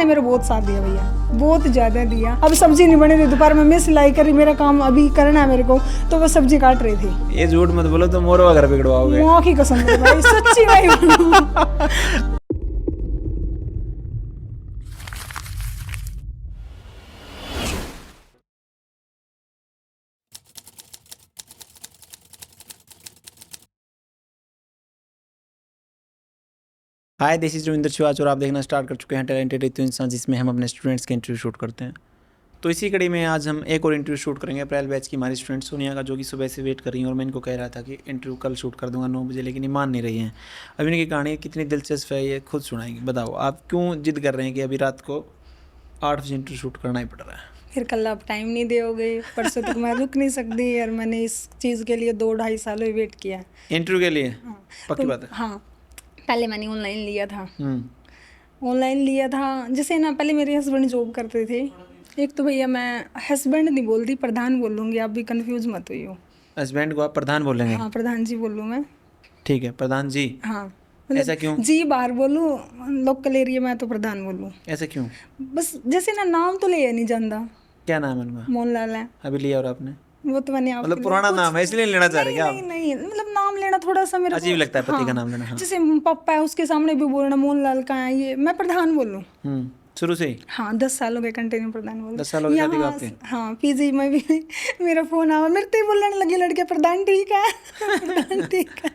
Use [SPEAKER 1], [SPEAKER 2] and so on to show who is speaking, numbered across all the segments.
[SPEAKER 1] ने मेरा बहुत साथ दिया भैया, बहुत ज़्यादा दिया। अब सब्जी नहीं बनी थी दोपहर में, मैं सिलाई करी, मेरा काम अभी करना है मेरे को, तो वो सब्जी काट रही थी।
[SPEAKER 2] ये झूठ मत बोलो तो मोरवा घर बिगड़वाओगे।
[SPEAKER 1] माँ की कसम है भाई, सच्ची नहीं।
[SPEAKER 2] हाय, दिस इज रविंद्र शिवाच और आप देखना स्टार्ट कर चुके हैं टैलेंटेड रितु इंसान, जिसमें हम अपने स्टूडेंट्स के इंटरव्यू शूट करते हैं। तो इसी कड़ी में आज हम एक और इंटरव्यू शूट करेंगे अप्रैल बैच की हमारी स्टूडेंट सोनिया का, जो कि सुबह से वेट कर रही हैं और मैं इनको कह रहा था कि इंटरव्यू कल शूट कर दूंगा 9 बजे, लेकिन ये मान नहीं रही हैं। अभी इनकी कहानी कितनी दिलचस्प है ये खुद सुनाएंगे। बताओ आप क्यों जिद कर रहे हैं कि अभी रात को 8 बजे इंटरव्यू शूट करना ही पड़ रहा है?
[SPEAKER 1] फिर कल आप टाइम नहीं दोगे, परसों तक मैं रुक नहीं सकती यार। मैंने इस चीज़ के लिए 2-2.5 साल वेट किया
[SPEAKER 2] इंटरव्यू के लिए?
[SPEAKER 1] हाँ,
[SPEAKER 2] पक्की
[SPEAKER 1] तो,
[SPEAKER 2] बात है।
[SPEAKER 1] हाँ, पहले मैंने ऑनलाइन लिया था। ऑनलाइन लिया था जैसे ना, पहले मेरे हस्बैंड जॉब करते थे। एक तो भैया मैं हस्बैंड नहीं बोलती, प्रधान बोलूँगी, आप भी कंफ्यूज मत हुई हो।
[SPEAKER 2] हस्बैंड को आप प्रधान बोलेंगे?
[SPEAKER 1] हाँ, प्रधान जी बोलूँ मैं।
[SPEAKER 2] ठीक है, प्रधान जी।
[SPEAKER 1] हाँ,
[SPEAKER 2] ऐसा क्यों?
[SPEAKER 1] जी बाहर बोलूँ, लोकल एरिया में तो प्रधान बोलूँ।
[SPEAKER 2] ऐसा क्यों?
[SPEAKER 1] बस जैसे ना, नाम तो ले नहीं जानता।
[SPEAKER 2] क्या नाम है उनका?
[SPEAKER 1] मोहनलाल है।
[SPEAKER 2] अभी लिया और आपने?
[SPEAKER 1] वो तो मैंने आपके
[SPEAKER 2] मतलब
[SPEAKER 1] लिए
[SPEAKER 2] पुराना
[SPEAKER 1] कुछ-
[SPEAKER 2] नाम है इसलिए लेना चाह रहे
[SPEAKER 1] नहीं
[SPEAKER 2] क्या आप?
[SPEAKER 1] नहीं नहीं, मतलब नाम लेना थोड़ा सा मेरे
[SPEAKER 2] अजीब
[SPEAKER 1] को
[SPEAKER 2] लगता है पति का नाम लेना। हाँ।
[SPEAKER 1] जैसे पापा है उसके सामने भी बोलना मोहनलाल का है, ये मैं प्रधान बोलूँ।
[SPEAKER 2] शुरू से ही?
[SPEAKER 1] हाँ, 10 साल हो गए कंटिन्यू प्रधान बोल।
[SPEAKER 2] 10 साल हो गए शादी को आपके?
[SPEAKER 1] हाँ, पीजी में भी मेरा फोन आवा, मेरे तो ही बोलने लगे लड़के, प्रधान ठीक है। प्रधान ठीक है,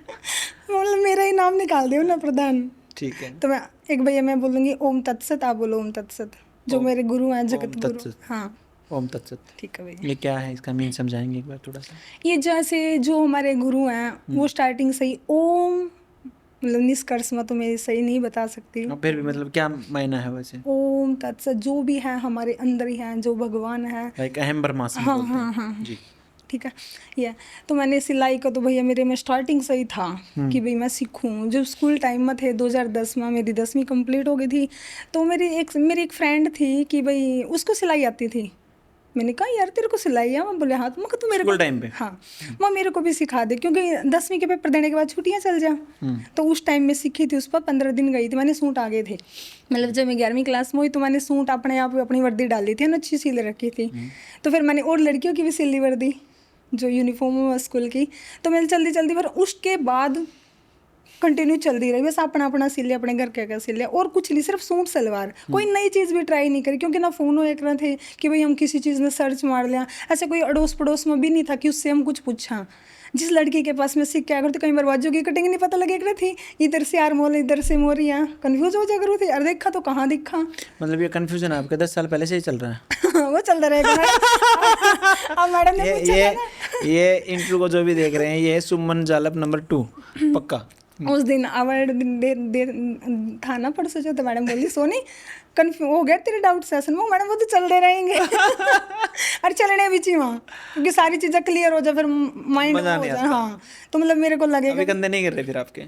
[SPEAKER 1] मतलब मेरा ही नाम निकाल दियो ना प्रधान।
[SPEAKER 2] ठीक है।
[SPEAKER 1] तो मैं एक भैया मैं बोलूँगी ओम तत्सत, आप बोलो ओम तत्सत, जो मेरे गुरु हैं, जगत गुरु।
[SPEAKER 2] तत्सत।
[SPEAKER 1] हाँ,
[SPEAKER 2] ओम तत्सत।
[SPEAKER 1] ठीक है भैया।
[SPEAKER 2] ये क्या है, इसका मीन समझाएंगे एक बार थोड़ा सा?
[SPEAKER 1] ये जैसे जो हमारे गुरु हैं वो स्टार्टिंग से ही ओम, मतलब निष्कर्ष में तो मैं सही नहीं बता सकती हूँ।
[SPEAKER 2] और फिर भी मतलब क्या मायना है वैसे?
[SPEAKER 1] ओम तत्सत, जो भी है हमारे अंदर ही है, जो भगवान है।
[SPEAKER 2] लाइक अहम ब्रह्मास्मि
[SPEAKER 1] हाँ
[SPEAKER 2] बोलते
[SPEAKER 1] हाँ
[SPEAKER 2] हैं।
[SPEAKER 1] हाँ,
[SPEAKER 2] जी।
[SPEAKER 1] ठीक है। ये तो मैंने सिलाई का तो भैया मेरे में स्टार्टिंग से ही था कि भाई मैं सीखूं। जब स्कूल टाइम में थे 2010 में, मेरी 10वीं कंप्लीट हो गई थी, तो मेरी एक फ्रेंड थी कि भाई उसको सिलाई आती थी। मैंने कहा यार तेरे को सिलाई है? मैं बोले हाँ। तो मैं कहा तू मेरे
[SPEAKER 2] स्कूल
[SPEAKER 1] को,
[SPEAKER 2] टाइम पे?
[SPEAKER 1] हाँ, मैं मेरे को भी सिखा दे, क्योंकि 10वीं के पेपर देने के बाद छुट्टियां चल जा। तो उस टाइम में सीखी थी, उस पर 15 दिन गई थी। मैंने सूट आ गए थे, मतलब जब मैं 11वीं क्लास में हुई तो मैंने सूट अपने आप अपनी वर्दी डाली थी ना, अच्छी सिल रखी थी। तो फिर मैंने और लड़कियों की भी सिली वर्दी, जो यूनिफॉर्म है स्कूल की, तो मैंने जल्दी जल्दी, पर उसके बाद कंटिन्यू चलती रही, बस अपना अपना सिल लिया, अपने घर क्या सिल लिया, और कुछ नहीं, सिर्फ सूट सलवार। कोई नई चीज़ भी ट्राई नहीं करी, क्योंकि ना फ़ोन एक रहे थे कि भाई हम किसी चीज़ में सर्च मार लिया। ऐसा कोई अड़ोस पड़ोस में भी नहीं था कि उससे हम कुछ पूछा। जिस लड़की के पास में सीख के आकर, तो कहीं बार बाजू की कटिंग नहीं पता लगे थी, इधर से यार मोल, इधर से मोरिया, कन्फ्यूज हो जा करो थी, अरे देखा तो कहाँ दिखा।
[SPEAKER 2] मतलब ये कंफ्यूजन आपके 10 साल पहले से ही चल रहा है?
[SPEAKER 1] वो चलता रहेगा। अब मैडम ने पूछा
[SPEAKER 2] ये इंटरव्यू को जो भी देख रहे हैं, ये सुमन जालप नंबर 2 पक्का।
[SPEAKER 1] उस दिन अवार्ड दे था ना परसों, जो तो मैडम बोली सोनी कन्फ्यूज हो गया तेरे डाउट सेशन में। मैडम वो तो चलते रहेंगे। अरे चलने भी चाहिए वहाँ, क्योंकि सारी चीज़ें क्लियर हो जाए, फिर माइंड हो जाए। हाँ, तो मतलब मेरे को लगेगा।
[SPEAKER 2] अभी कंधे नहीं कर रहे फिर आपके?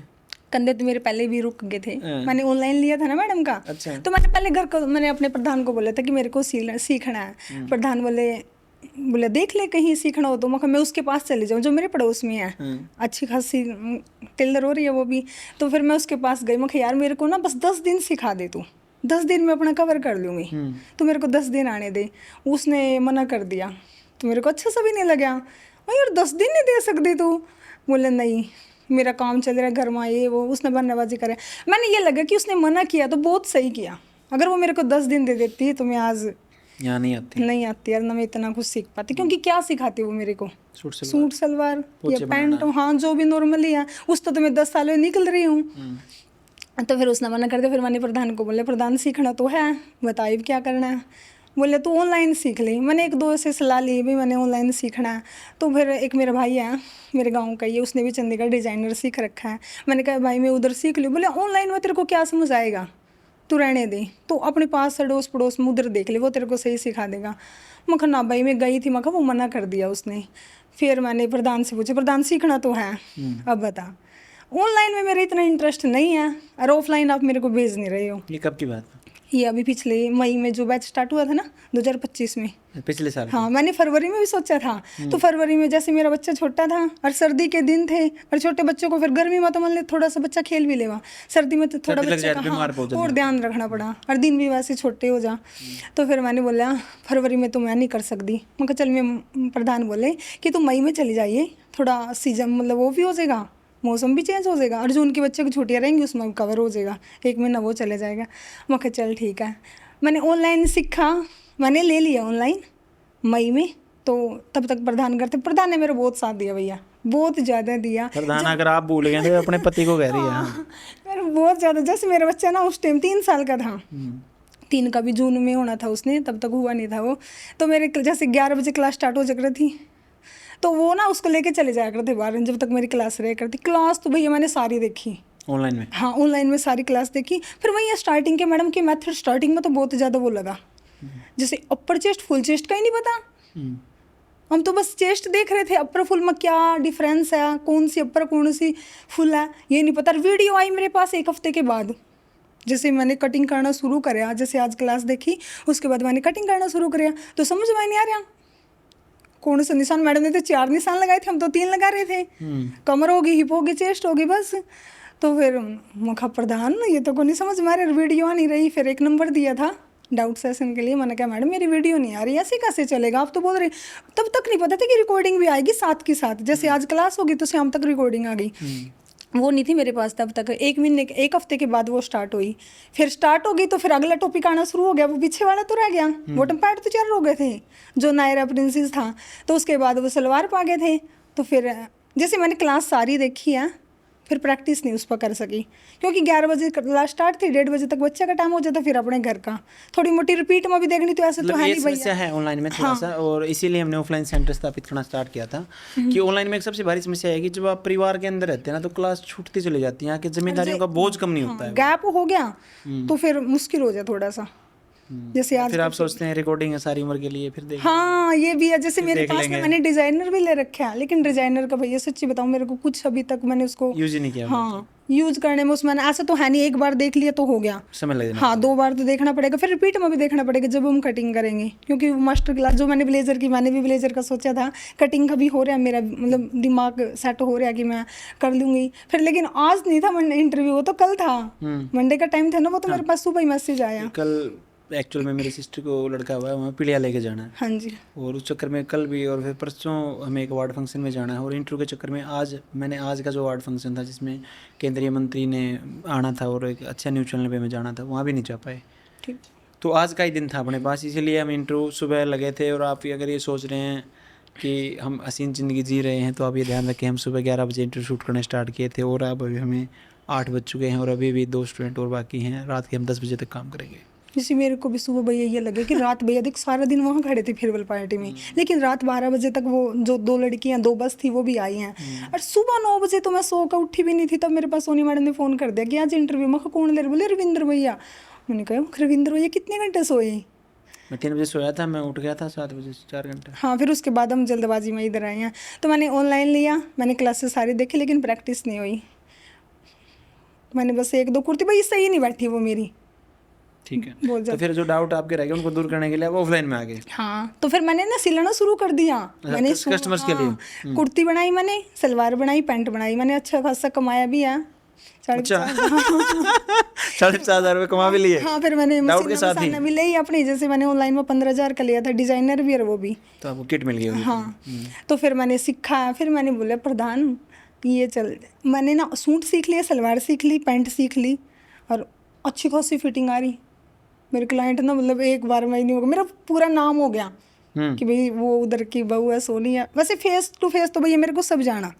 [SPEAKER 1] कंधे तो मेरे पहले भी रुक गए थे। मैंने ऑनलाइन लिया था ना मैडम का।
[SPEAKER 2] अच्छा।
[SPEAKER 1] तो मैंने पहले घर को, मैंने अपने प्रधान को बोला था कि मेरे को सीखना है। प्रधान बोले देख ले कहीं सीखना हो तो। मैं उसके पास चले जाऊँ, जो मेरे पड़ोस में है, अच्छी खासी टेलर हो रही है वो भी। तो फिर मैं उसके पास गई, मैं यार मेरे को ना बस 10 दिन सिखा दे तू, 10 दिन में अपना कवर कर लूँगी, तो मेरे को 10 दिन आने दे। उसने मना कर दिया, तो मेरे को अच्छा सा भी नहीं लगा। यार 10 दिन नहीं दे सकती तू? बोले नहीं मेरा काम चल रहा है घर में, ये वो, उसने बहानेबाजी करे। मैंने ये लगा कि उसने मना किया तो बहुत सही किया। अगर वो मेरे को 10 दिन दे देती तो मैं आज
[SPEAKER 2] यहाँ नहीं आती
[SPEAKER 1] यार, ना मैं इतना कुछ सीख पाती। क्योंकि क्या सिखाती वो मेरे को?
[SPEAKER 2] सूट
[SPEAKER 1] सलवार या पैंट, हाँ, जो भी नॉर्मली है, उस तो मैं 10 साल में निकल रही हूँ। तो फिर उसने मना कर दिया। फिर मैंने प्रधान को बोले प्रधान सीखना तो है, बताइए क्या करना है। बोले तू ऑनलाइन सीख ली। मैंने 1-2 से सलाह ली भी, मैंने ऑनलाइन सीखना है। तो फिर एक मेरा भाई है मेरे गांव का, ये उसने भी चंडीगढ़ डिज़ाइनर सीख रखा है। मैंने कहा भाई मैं उधर सीख लूँ। बोले ऑनलाइन में तेरे को क्या समझ आएगा, तू रहने दे, तो अपने पास अड़ोस पड़ोस में उधर देख ले, वो तेरे को सही सिखा देगा। मैं कहा ना भाई, मैं गई थी, मैं कहा वो मना कर दिया उसने। फिर मैंने प्रधान से पूछा प्रधान सीखना तो है, अब बता। ऑनलाइन में मेरा इतना इंटरेस्ट नहीं है, और ऑफलाइन आप मेरे को भेज नहीं रहे हो।
[SPEAKER 2] ये कब की बात है?
[SPEAKER 1] ये अभी पिछले मई में जो बैच स्टार्ट हुआ था ना 2025 में।
[SPEAKER 2] पिछले साल?
[SPEAKER 1] हाँ, मैंने फरवरी में भी सोचा था। तो फरवरी में जैसे मेरा बच्चा छोटा था और सर्दी के दिन थे और छोटे बच्चों को फिर गर्मी में तो मान ले थोड़ा सा बच्चा खेल भी लेवा, सर्दी में तो थोड़ा बच्चा का हाँ, और ध्यान रखना पड़ा और दिन भी वैसे छोटे हो जा। तो फिर मैंने बोला फरवरी में तो मैं नहीं कर सकती। मैं कहा चल, मैं प्रधान बोले कि तुम मई में चली जाइए, थोड़ा सीजन मतलब वो भी हो जाएगा, मौसम भी चेंज हो जाएगा और जून के बच्चे की छुट्टियाँ रहेंगी उसमें कवर हो जाएगा, 1 महीना वो चले जाएगा। मैं कहा चल ठीक है। मैंने ऑनलाइन सीखा, मैंने ले लिया ऑनलाइन मई में। तो तब तक प्रधान ने मेरा बहुत साथ दिया भैया, बहुत ज़्यादा दिया।
[SPEAKER 2] प्रधान अगर आप भूल गए तो अपने पति को कह रही है। हाँ।
[SPEAKER 1] मेरा बहुत ज़्यादा, जैसे मेरा बच्चा ना उस टाइम 3 साल का था, 3 का भी जून में होना था उसने, तब तक हुआ नहीं था वो। तो मेरे जैसे 11 बजे क्लास स्टार्ट हो जा थी, तो वो ना उसको लेके चले जाया करते बाहर जब तक मेरी क्लास रह करती। क्लास तो भैया मैंने सारी देखी
[SPEAKER 2] ऑनलाइन में।
[SPEAKER 1] हाँ, ऑनलाइन में सारी क्लास देखी। फिर वही स्टार्टिंग के मैडम के मेथड स्टार्टिंग में तो बहुत ज़्यादा वो लगा, जैसे अपर चेस्ट फुल चेस्ट का ही नहीं पता। हम तो बस चेस्ट देख रहे थे, अपर फुल में क्या डिफरेंस है, कौन सी अपर कौन सी फुल है, ये नहीं पता। वीडियो आई मेरे पास 1 हफ्ते के बाद, जैसे मैंने कटिंग करना शुरू कराया, जैसे आज क्लास देखी उसके बाद मैंने कटिंग करना शुरू कराया, तो समझ में नहीं आ रहा कौन सा निशान। मैडम ने तो 4 निशान लगाए थे, हम तो 3 लगा रहे थे। कमर होगी, हिप होगी, चेस्ट होगी, बस। तो फिर मुखा प्रधान ये तो को नहीं समझ में आ रहा, वीडियो आ नहीं रही। फिर 1 नंबर दिया था डाउट सेशन के लिए। मैंने कहा मैडम मेरी वीडियो नहीं आ रही, ऐसे कैसे चलेगा, आप तो बोल रहे। तब तक नहीं पता था कि रिकॉर्डिंग भी आएगी साथ के साथ, जैसे आज क्लास होगी तो शाम तक रिकॉर्डिंग आ गई। वो नहीं थी मेरे पास तब तक। 1 हफ्ते के बाद वो स्टार्ट हुई। फिर स्टार्ट हो गई तो फिर अगला टॉपिक आना शुरू हो गया, वो पीछे वाला तो रह गया। बॉटम पैड तो 4 हो गए थे, जो नायरा प्रिंसेस था। तो उसके बाद वो सलवार पा गए थे। तो फिर जैसे मैंने क्लास सारी देखी है, फिर प्रैक्टिस नहीं उस पर कर सकी, क्योंकि 11 बजे क्लास स्टार्ट थी, 1:30 बजे तक बच्चे का टाइम हो जाता, फिर अपने घर का थोड़ी मोटी रिपीट में भी देखनी। तो ऐसे तो है नहीं भैया,
[SPEAKER 2] है ऑनलाइन में थोड़ा सा, और इसीलिए हमने ऑफलाइन सेंटर स्थापित करना स्टार्ट किया था। कि ऑनलाइन में एक सबसे बड़ी समस्या है कि जब आप परिवार के अंदर रहते हैं ना, तो क्लास छूटती चली जाती है, कि जिम्मेदारियों का बोझ कम नहीं होता है।
[SPEAKER 1] गैप हो गया तो फिर मुश्किल हो जाए थोड़ा सा। जैसे आज
[SPEAKER 2] फिर आप सोचते हैं रिकॉर्डिंग है सारी उम्र के लिए, फिर देख।
[SPEAKER 1] हाँ, ये भी है। जैसे मेरे पास में मैंने डिजाइनर भी ले रखा है, लेकिन डिजाइनर का भैया सच्ची बताऊं मेरे को कुछ अभी तक मैंने उसको
[SPEAKER 2] यूज ही नहीं किया।
[SPEAKER 1] हाँ, यूज करने में उसमें ऐसा तो है नहीं, 1 बार देख लिया तो हो गया,
[SPEAKER 2] समय लगेगा।
[SPEAKER 1] हाँ, 2 बार तो देखना पड़ेगा, फिर रिपीट में भी देखना पड़ेगा जब हम कटिंग करेंगे। क्योंकि मास्टर क्लास जो मैंने ब्लेजर की, मैंने भी ब्लेजर का सोचा था, कटिंग का भी हो रहा है मेरा, मतलब दिमाग सेट हो रहा है कि मैं कर लूँगी। फिर लेकिन आज नहीं था इंटरव्यू, वो तो कल था, मंडे का टाइम था ना, वो तो मेरे पास सुबह ही मैसेज आया।
[SPEAKER 2] कल एक्चुअल में मेरी सिस्टर को लड़का हुआ है, वहाँ पीलिया लेके जाना है।
[SPEAKER 1] हाँ जी।
[SPEAKER 2] और उस चक्कर में कल भी और फिर परसों हमें एक अवार्ड फंक्शन में जाना है, और इंटरव्यू के चक्कर में आज का जो अवार्ड फंक्शन था जिसमें केंद्रीय मंत्री ने आना था और एक अच्छा न्यूज़ चैनल पे में जाना था, वहाँ भी नहीं जा पाए।
[SPEAKER 1] ठीक।
[SPEAKER 2] तो आज का ही दिन था अपने पास, इसीलिए हम इंटरव्यू सुबह लगे थे। और आप अगर ये सोच रहे हैं कि हम हसीन ज़िंदगी जी रहे हैं, तो आप ये ध्यान रखें हम सुबह 11 बजे इंटरव्यू शूट करना स्टार्ट किए थे, और अब अभी हमें 8 बज चुके हैं, और अभी भी 2 स्टूडेंट और बाकी हैं। रात के हम 10 बजे तक काम करेंगे।
[SPEAKER 1] जैसे मेरे को भी सुबह भैया ये लगे कि रात भैया देख सारा दिन वहाँ खड़े थे फेयरवेल पार्टी में, लेकिन रात 12 बजे तक वो जो 2 लड़कियाँ 2 बस थी वो भी आई हैं। और सुबह 9 बजे तो मैं सो कर उठी भी नहीं थी, तब मेरे पास सोनी मैडम ने फ़ोन कर दिया कि आज इंटरव्यू। मैं कौन ले रहे? बोले रविंद्र भैया। मैंने कहा रविंद्र भैया कितने घंटे सोए?
[SPEAKER 2] मैं 3 बजे सोया था, मैं उठ गया था 7 बजे, 4 घंटे।
[SPEAKER 1] हाँ, फिर उसके बाद हम जल्दबाजी में इधर आए हैं। तो मैंने ऑनलाइन लिया, मैंने क्लासेस सारी देखी, लेकिन प्रैक्टिस नहीं हुई। मैंने बस 1-2 कुर्ती भाई सही नहीं बैठी वो मेरी।
[SPEAKER 2] ठीक है, तो फिर जो डाउट आपके रह गए उनको दूर करने के लिए आप ऑफलाइन में आ गए।
[SPEAKER 1] हाँ, तो फिर मैंने ना सिलना शुरू कर दिया। मैंने
[SPEAKER 2] कस्टमर्स के लिए
[SPEAKER 1] कुर्ती बनाई, मैंने सलवार बनाई, पैंट बनाई, मैंने अच्छा खासा कमाया भी है।
[SPEAKER 2] 4,500 रुपये कमा भी लिए।
[SPEAKER 1] हाँ, फिर मैंने
[SPEAKER 2] डाउट के साथ ही
[SPEAKER 1] भी ली अपनी, जैसे मैंने ऑनलाइन में 15,000 का लिया था, डिजाइनर भी और वो भी।
[SPEAKER 2] तो आपको किट मिल गई होगी।
[SPEAKER 1] हाँ, तो फिर मैंने सीखा। फिर मैंने बोला प्रधान ये चल, मैंने ना सूट सीख लिया, सलवार सीख ली, पैंट सीख ली, और अच्छी खासी फिटिंग आ रही। मेरे क्लाइंट ना मतलब 1 बार में ही नहीं होगा, मेरा पूरा नाम हो गया कि भाई वो उधर की बहू है सोनी है। वैसे फेस टू फेस तो भैया मेरे को सब जाना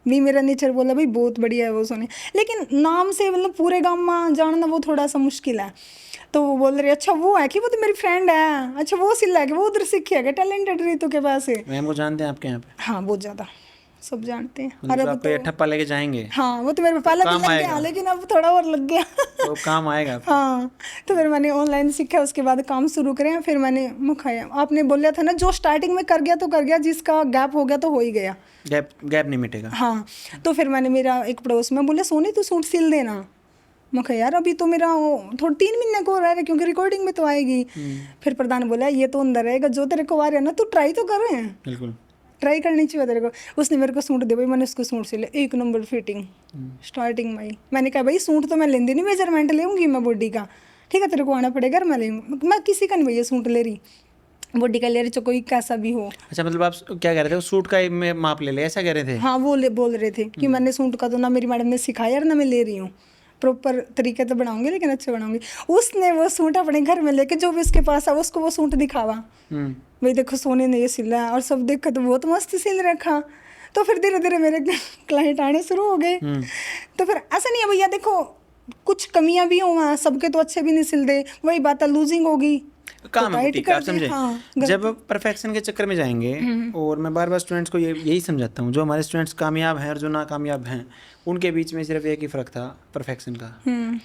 [SPEAKER 1] भी, मेरा नेचर बोला भाई बहुत बढ़िया है वो सोनी, लेकिन नाम से मतलब पूरे गाँव में जानना वो थोड़ा सा मुश्किल है। तो वो बोल रहे अच्छा वो है कि वो तो मेरी फ्रेंड है, अच्छा वो सिला है कि वो उधर सीखी है, टैलेंटेड रही तो के पास है।
[SPEAKER 2] मैम को जानते हैं आपके यहाँ पे?
[SPEAKER 1] हाँ, बहुत ज़्यादा सब जानते हैं।
[SPEAKER 2] मतलब आप पे ठप्पा लेके जाएंगे?
[SPEAKER 1] हाँ, वो तो मेरे पाला लग गया, लेकिन अब थोड़ा और लग गया।
[SPEAKER 2] तो काम आएगा।
[SPEAKER 1] हाँ, तो फिर मैंने ऑनलाइन सीखा, उसके बाद काम शुरू करें। फिर मैंने मुखाया, आपने बोला था ना जो स्टार्टिंग में कर गया तो कर गया, जिसका गैप हो गया तो हो ही गया, गैप
[SPEAKER 2] नहीं मिटेगा।
[SPEAKER 1] हाँ, तो फिर मैंने, मेरा एक पड़ोस में बोले सोनी तू सूट सिल देना। मैं कहा यार अभी तो मेरा थोड़ा 3 महीने को रह रहा है क्योंकि रिकॉर्डिंग में तो आएगी। फिर प्रधान बोला ये तो अंदर रहेगा, जो तेरे को आ रहा है ना तू ट्राई तो कर रहे हैं,
[SPEAKER 2] बिल्कुल
[SPEAKER 1] ट्राई करनी चाहिए तेरे को। उसने मेरे को सूट दे भाई, मैंने उसको सूट सिले 1 नंबर फिटिंग स्टार्टिंग में ही। मैंने कहा भाई सूट तो मैं लेंदी नहीं, मेजरमेंट लेंगी मैं बॉडी का, ठीक है तेरे को आना पड़ेगा, मैं लेंगी, मैं किसी का नहीं भैया सूट ले रही, बॉडी का ले रही, चाहे कोई कैसा भी हो।
[SPEAKER 2] अच्छा, मतलब आप क्या कह रहे थे, वो सूट का मैं माप ले ऐसा कह रहे थे?
[SPEAKER 1] हाँ वो बोल रहे थे कि मैंने सूट का तो ना मेरी मैडम ने सिखाया और ना मैं ले रही हूँ, प्रॉपर तरीके से बनाऊंगी लेकिन अच्छे बनाऊंगी। उसने वो सूट अपने घर में लेके जो भी उसके पास है उसको वो सूट दिखावा, भाई देखो सोने ने ये सिला है, और सब देख कर तो बहुत मस्त सिल रखा। तो फिर धीरे धीरे मेरे क्लाइंट आने शुरू हो गए। तो फिर ऐसा नहीं है भैया, देखो कुछ कमियां भी हो वहाँ, सबके तो अच्छे भी नहीं सिल दे, वही बात है लूजिंग होगी
[SPEAKER 2] काम है बुटीक का, आप समझे।
[SPEAKER 1] हाँ,
[SPEAKER 2] जब परफेक्शन के चक्कर में जाएंगे, और मैं बार बार स्टूडेंट्स को यही समझाता हूँ, जो हमारे स्टूडेंट्स कामयाब हैं और जो नाकामयाब हैं उनके बीच में सिर्फ एक ही फ़र्क था, परफेक्शन का।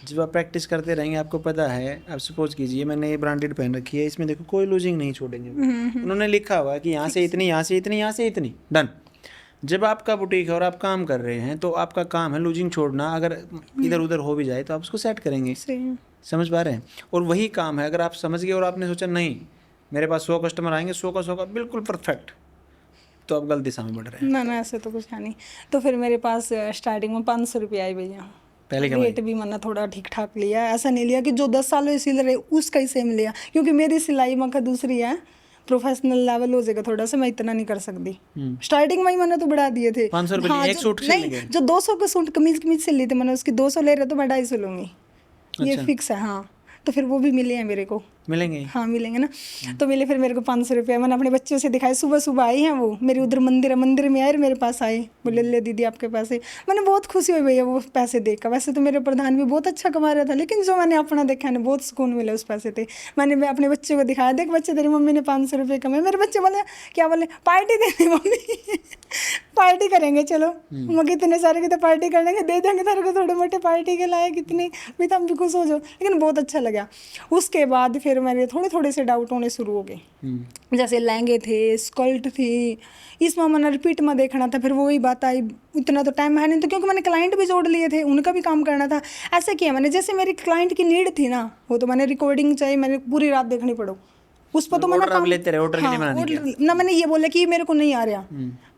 [SPEAKER 2] जब आप प्रैक्टिस करते रहेंगे, आपको पता है, आप सपोज कीजिए मैंने ये ब्रांडेड पहन रखी है, इसमें देखो कोई लूजिंग नहीं छोड़ेंगे, उन्होंने लिखा हुआ है कि यहाँ से इतनी, यहाँ से इतनी, यहाँ से इतनी, डन। जब आपका बुटीक है और आप काम कर रहे हैं तो आपका काम है लूजिंग छोड़ना, अगर इधर उधर हो भी जाए तो आप उसको सेट करेंगे। समझ पा रहे हैं? और वही काम है, अगर आप समझ गए और आपने सोचा नहीं मेरे पास 100 कस्टमर आएंगे, 100 का 100 का बिल्कुल परफेक्ट, तो आप गलत दिशा में बढ़ रहे हैं।
[SPEAKER 1] ना ऐसे तो कुछ है नहीं। तो फिर मेरे पास स्टार्टिंग में 500 रुपये आई भैया,
[SPEAKER 2] पहले
[SPEAKER 1] रेट भी मैंने थोड़ा ठीक ठाक लिया, ऐसा नहीं लिया कि जो 10 साल में सिल रहे उसका ही सेम लिया, क्योंकि मेरी सिलाई मक्का दूसरी है, प्रोफेशनल लेवल हो जाएगा थोड़ा सा, मैं इतना नहीं कर सकती। स्टार्टिंग में ही मैंने तो बढ़ा दिए थे
[SPEAKER 2] 500 रुपये
[SPEAKER 1] हाँ,
[SPEAKER 2] एक सूट सिलने के।
[SPEAKER 1] जो 200 का सूट कमीज सिल ली थी मैंने, उसकी 200 ले रहे तो मैं 250 लूँगी, ये
[SPEAKER 2] अच्छा।
[SPEAKER 1] फिक्स है। हाँ तो फिर वो भी मिले हैं मेरे को,
[SPEAKER 2] मिलेंगे।
[SPEAKER 1] हाँ मिलेंगे ना। तो मिले फिर मेरे को 500 रुपये, मैंने अपने बच्चों से दिखाए, सुबह सुबह आई हैं वो मेरे उधर मंदिर है, मंदिर में आए और मेरे पास आए, बोले ले दीदी आपके पैसे। मैंने बहुत खुशी हुई भैया वो पैसे देखकर। वैसे तो मेरे प्रधान भी बहुत अच्छा कमा रहा था, लेकिन जो मैंने अपना देखा ना बहुत सुकून मिला उस पैसे थे। मैंने अपने बच्चे को दिखाया, देख बच्चे तेरी मम्मी ने 500 रुपये कमाए। मेरे बच्चे बोले क्या, बोले पार्टी देनी मम्मी पार्टी करेंगे चलो। मैं कितने सारे की तो पार्टी करने के दे देंगे तेरे को, थोड़े मोटे पार्टी के लाए कितने भी, तुम भी खुश हो जाओ। लेकिन बहुत अच्छा लगा। उसके बाद फिर मेरे थोड़े थोड़े से डाउट होने शुरू हो गए, जैसे लहंगे थे, स्कर्ट थी, इसमें मैंने रिपीट में देखना था। फिर वही बात आई, इतना तो टाइम है नहीं, तो क्योंकि मैंने क्लाइंट भी जोड़ लिए थे, उनका भी काम करना था। ऐसे किया मैंने, जैसे मेरी क्लाइंट की नीड थी ना, वो तो मैंने रिकॉर्डिंग चाहिए, मैंने पूरी रात देखनी पड़ो उस पर, तो मैंने काम
[SPEAKER 2] लेते रहे, ऑर्डर के लिए मना नहीं किया
[SPEAKER 1] ना। मैंने ये बोला कि मेरे को नहीं आ रहा,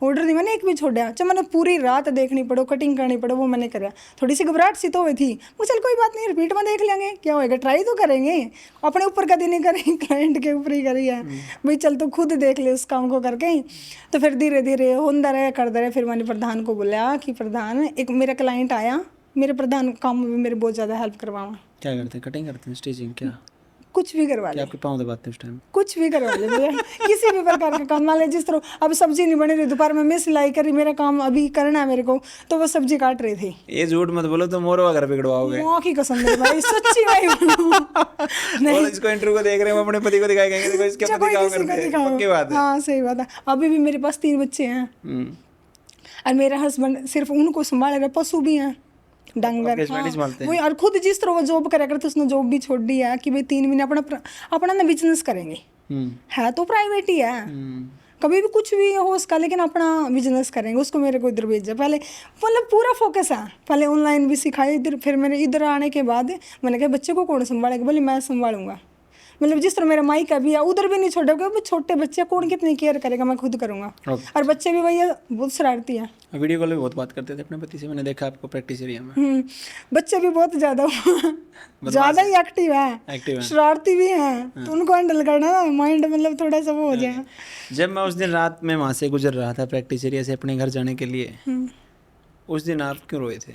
[SPEAKER 1] ऑर्डर नहीं मैंने एक भी छोड़ा। जब मैंने पूरी रात देखनी पड़ो, कटिंग करनी पड़ो, वो मैंने करा। थोड़ी सी घबराहट सी तो हुई थी, वो चल कोई बात नहीं, रिपीट में देख लेंगे, क्या होएगा, ट्राई तो करेंगे, अपने ऊपर कभी नहीं करेंगे, क्लाइंट के ऊपर ही करिए भाई, चल तो खुद देख ले उस काम को करके। तो फिर धीरे धीरे होता रहे, करते रहे। फिर मैंने प्रधान को बोला कि प्रधान, एक मेरा क्लाइंट आया, मेरे प्रधान काम में मेरे बहुत ज़्यादा हेल्प करवावा।
[SPEAKER 2] क्या करते हैं? कटिंग करते हैं, स्टिचिंग, क्या
[SPEAKER 1] कुछ भी करवा ले,
[SPEAKER 2] आपके पाँव दबाते हैं उस टाइम?
[SPEAKER 1] कुछ भी करवा ले भैया, किसी भी प्रकार का काम। मान ले जिस तरह अब सब्जी नहीं बनी रही, दोपहर में मैं सिलाई करी, मेरा काम अभी करना है मेरे को, तो वो सब्जी काट रहे थे।
[SPEAKER 2] ये झूठ मत बोलो, तो मोरो अगर बिगड़वाओगे।
[SPEAKER 1] माँ की कसम मेरे भाई, सच्ची भाई
[SPEAKER 2] बोलो। इसको इंटरव्यू को देख रहे हैं, अपने पति को दिखाएंगे, देखो इसके पति काम करते हैं, पक्की बात है।
[SPEAKER 1] हाँ सही बात है। अभी भी मेरे पास 3 बच्चे हैं, और मेरा हस्बैंड सिर्फ उनको संभाल रहे, पशु भी हैं, डंगर। वही, और खुद जिस तरह वो जॉब करा करते, उसने जॉब भी छोड़ दी है कि भाई 3 महीने अपना ना बिजनेस करेंगे। है तो प्राइवेट ही है, कभी भी कुछ भी हो उसका, लेकिन अपना बिजनेस करेंगे। उसको मेरे को इधर भेजा, पहले मतलब पूरा फोकस है। पहले ऑनलाइन भी सिखाई इधर, फिर मेरे इधर आने के बाद मैंने कहा बच्चे को कौन संभालेगा, बोले मैं संभालूंगा। मतलब जिस तरह मेरा माई का भी है, उधर भी नहीं छोड़ेगा, वो छोटे बच्चे कौन कितनी केयर करेगा, मैं खुद करूँगा। और बच्चे भी भैया बहुत शरारती हैं।
[SPEAKER 2] वीडियो कॉल में बहुत बात करते थे अपने पति से, मैंने देखा आपको प्रैक्टिस एरिया में।
[SPEAKER 1] बच्चे भी बहुत ज़्यादा ही एक्टिव है, शरारती भी हैं, तो उनको हैंडल करना ना, माइंड मतलब थोड़ा सा वो हो जाए।
[SPEAKER 2] जब मैं उस दिन रात में वहाँ से गुजर रहा था प्रैक्टिस एरिया से अपने घर जाने के लिए, उस दिन आप क्यों रोए थे?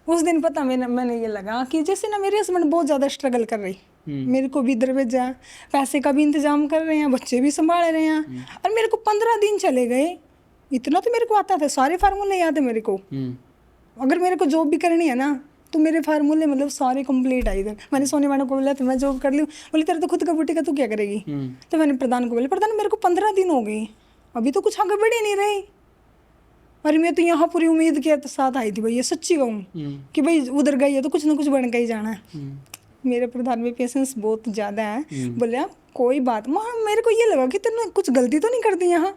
[SPEAKER 1] उस दिन पता मैंने ये लगा कि जैसे ना मेरे हस्बैंड बहुत ज़्यादा स्ट्रगल कर रही, मेरे को भी इधर भेजा, पैसे का भी इंतजाम कर रहे हैं, बच्चे भी संभाल रहे हैं, और मेरे को 15 दिन चले गए। इतना तो मेरे को आता था, सारे फार्मूले याद है मेरे को। अगर मेरे को जॉब भी करनी है ना, तो मेरे फार्मूले मतलब सारे कंप्लीट आए इधर। मैंने सोनी मैडम को बोला था मैं जॉब कर लूँ, बोली तेरे तो खुद का बुटीक है, तू क्या करेगी। तो मैंने प्रधान को बोला, प्रधान मेरे को 15 दिन हो गए, अभी तो कुछ आगे बढ़ ही नहीं रही। अरे मैं तो यहाँ पूरी उम्मीद के साथ आई थी भैया, सच्ची कहूँ कि भाई उधर गई है तो कुछ ना कुछ बन के ही जाना है। मेरे प्रधान में पेशेंस बहुत ज़्यादा है। बोले आप कोई बात, वहाँ मेरे को ये लगा कि तुमने कुछ गलती तो नहीं कर दी यहाँ,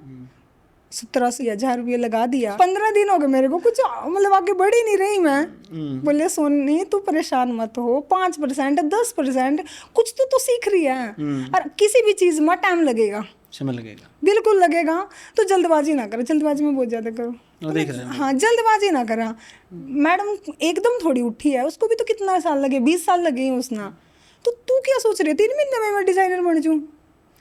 [SPEAKER 1] 70-80 रुपये लगा दिया। 15 दिन हो गए मेरे को, कुछ मतलब आगे बढ़ ही नहीं रही मैं। बोले सोनी तू परेशान मत हो, 5% 10% कुछ तो सीख रही है। और किसी भी चीज में टाइम लगेगा,
[SPEAKER 2] समय लगेगा,
[SPEAKER 1] बिल्कुल लगेगा। तो जल्दबाजी ना करो, जल्दबाजी में बहुत ज्यादा करो।
[SPEAKER 2] वो देख रहे हैं।
[SPEAKER 1] हाँ, जल्दबाजी ना करा। मैडम एकदम थोड़ी उठी है, उसको भी तो कितना साल लगे, 20 साल लगे हैं उसना। तो तू क्या सोच रही है 3 महीने में मैं डिजाइनर बन जाऊँ?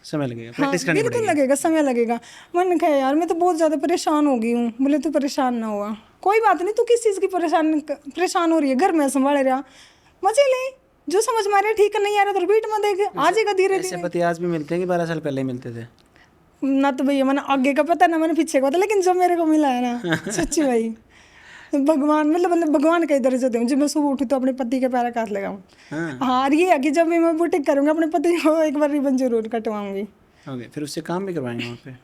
[SPEAKER 2] समय लगेगा,
[SPEAKER 1] हाँ,
[SPEAKER 2] प्रैक्टिस करनी
[SPEAKER 1] बिल्कुल
[SPEAKER 2] पड़ेगी।
[SPEAKER 1] लगेगा, समय लगेगा। मैंने कहा यार मैं तो बहुत ज़्यादा परेशान हो गई हूँ। बोले तू परेशान ना हुआ, कोई बात नहीं, तू किस चीज़ की परेशान हो रही है, घर में संभाल रहा, मजे ले, जो समझ में आ रहा है ठीक है, नहीं आ रहा तो रिपीट में देख, आ जाएगा धीरे
[SPEAKER 2] ऐसे
[SPEAKER 1] धीरे।
[SPEAKER 2] पति आज भी मिलते हैं कि 12 साल पहले ही मिलते थे?
[SPEAKER 1] ना तो भैया मैंने आगे का पता, ना मैंने पीछे का पता, लेकिन जो मेरे को मिला है ना सच्ची भाई, भगवान मतलब भगवान का ही दर्जा दूँ। जब मैं सुबह उठी तो अपने पति के पैर का हाथ लगाऊँ। हाँ, और ये है कि जब भी मैं बुटीक करूँगी अपने पति को एक बार रिबन जरूर कटवाऊंगी।
[SPEAKER 2] ओके, फिर उससे काम भी करवाएंगे वहाँ पे?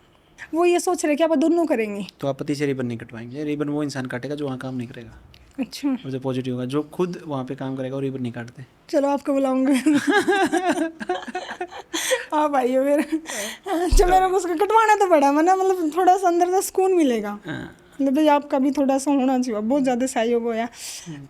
[SPEAKER 1] वो ये सोच रहे कि आप दोनों करेंगे।
[SPEAKER 2] तो आप पति से रिबन नहीं कटवाएंगे? रिबन वो इंसान काटेगा जो वहाँ काम नहीं करेगा।
[SPEAKER 1] अच्छा,
[SPEAKER 2] मुझे पॉजिटिव होगा, जो खुद वहाँ पे काम करेगा वो रिबन नहीं काटते।
[SPEAKER 1] चलो आपको बुलाऊंगे। आप आइए फिर। जब मेरे को उसका कटवाना तो पड़ा मैंने, मतलब थोड़ा सा अंदर से सुकून मिलेगा, मतलब भाई आपका भी थोड़ा सा होना चाहिए। बहुत ज़्यादा सहयोग होया।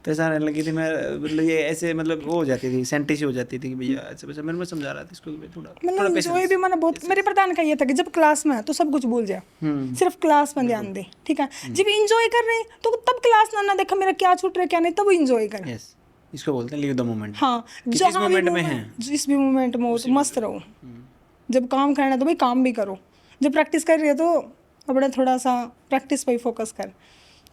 [SPEAKER 2] तो ऐसा रहने लगी थी मैं, मतलब ये ऐसे मतलब वो हो जाती थी, सेंटी सी हो जाती थी कि भैया ऐसे वैसे। मैं समझा रहा था इसको कि थोड़ा
[SPEAKER 1] मतलब जो भी मैंने बहुत, मेरे प्रधान का ये था कि जब क्लास में है तो सब कुछ भूल जा, सिर्फ क्लास में ध्यान दे, ठीक है। जब इंजॉय कर रहे हैं तो तब क्लास ना देखा मेरा क्या छूट रहा है क्या नहीं, तब इंजॉय कर।
[SPEAKER 2] यस, इसको बोलते हैं लीव द मोमेंट।
[SPEAKER 1] हाँ,
[SPEAKER 2] जिस मोमेंट में है,
[SPEAKER 1] जिस भी मोमेंट में हो तो मस्त रहो। जब काम करना है तो भाई काम भी करो, जब प्रैक्टिस कर रही है तो अपना थोड़ा सा प्रैक्टिस पे ही फोकस कर।